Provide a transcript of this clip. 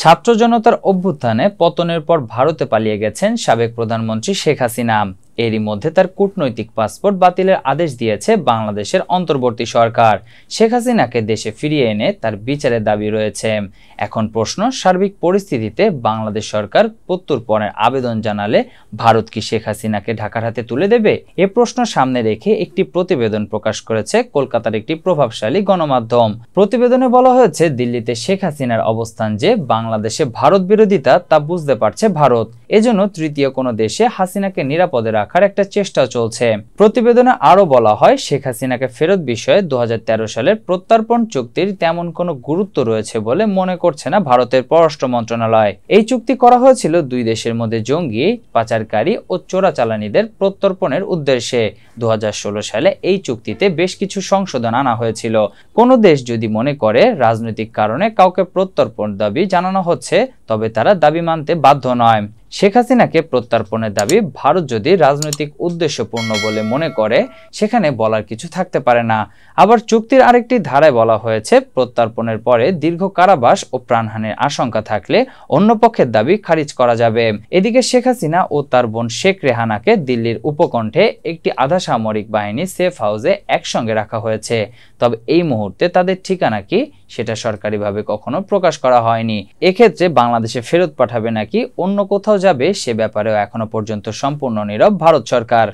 ছাত্র জনতার অভ্যুত্থানে পতনের পর ভারতে পালিয়ে গেছেন সাবেক প্রধানমন্ত্রী শেখ হাসিনা। এরই মধ্যে তার কূটনৈতিক পাসপোর্ট বাতিলের আদেশ দিয়েছে বাংলাদেশের অন্তর্বর্তী সরকার। শেখ হাসিনাকে দেশে ফিরিয়ে এনে তার বিচারের দাবি রয়েছে। এখন প্রশ্ন, সার্বিক পরিস্থিতিতে বাংলাদেশ সরকার প্রত্যর্পণের আবেদন জানালে ভারত কি শেখ হাসিনাকে ঢাকার হাতে তুলে দেবে? এ প্রশ্ন সামনে রেখে একটি প্রতিবেদন প্রকাশ করেছে কলকাতার একটি প্রভাবশালী গণমাধ্যম। প্রতিবেদনে বলা হয়েছে, দিল্লিতে শেখ হাসিনার অবস্থান যে বাংলাদেশে ভারত বিরোধিতা তা বুঝতে পারছে ভারত। এজন্য তৃতীয় কোনো দেশে হাসিনাকে নিরাপদে রাখার একটা চেষ্টা চলছে। প্রতিবেদনে আরো বলা হয়, শেখ হাসিনাকে ফেরত বিষয়ে 2013 সালের প্রত্যর্পণ চুক্তির তেমন কোনো গুরুত্ব রয়েছে বলে মনে করছে না ভারতের পররাষ্ট্র মন্ত্রণালয়। এই চুক্তি করা হয়েছিল দুই দেশের মধ্যে জঙ্গি, পাচারকারী ও চোরাচালানিদের প্রত্যর্পণের উদ্দেশ্যে। 2016 সালে এই চুক্তিতে বেশ কিছু সংশোধন আনা হয়েছিল। কোনো দেশ যদি মনে করে রাজনৈতিক কারণে কাউকে প্রত্যর্পণ দাবি জানানো হচ্ছে, তবে তারা দাবি মানতে বাধ্য নয়। শেখ হাসিনাকে প্রত্যর্পণের দাবি ভারত যদি রাজনৈতিক উদ্দেশ্যপূর্ণ বলে মনে করে, সেখানে বলার কিছু থাকতে পারে না। আবার চুক্তির আরেকটি ধারায় বলা হয়েছে, প্রত্যর্পণের পরে দীর্ঘ কারাবাস ও প্রাণহানির আশঙ্কা থাকলে অন্য পক্ষের দাবি খারিজ করা যাবে। এদিকে শেখ হাসিনা ও তার বোন শেখ রেহানাকে দিল্লির উপকণ্ঠে একটি আধা সামরিক বাহিনী সেফ হাউসে একসঙ্গে রাখা হয়েছে। তবে এই মুহূর্তে তাদের ঠিকানা কি সেটা সরকারিভাবে কখনো প্রকাশ করা হয়নি। এক্ষেত্রে বাংলাদেশে ফেরত পাঠাবে নাকি অন্য কোথাও যাবে, সে ব্যাপারেও এখনো পর্যন্ত সম্পূর্ণ নীরব ভারত সরকার।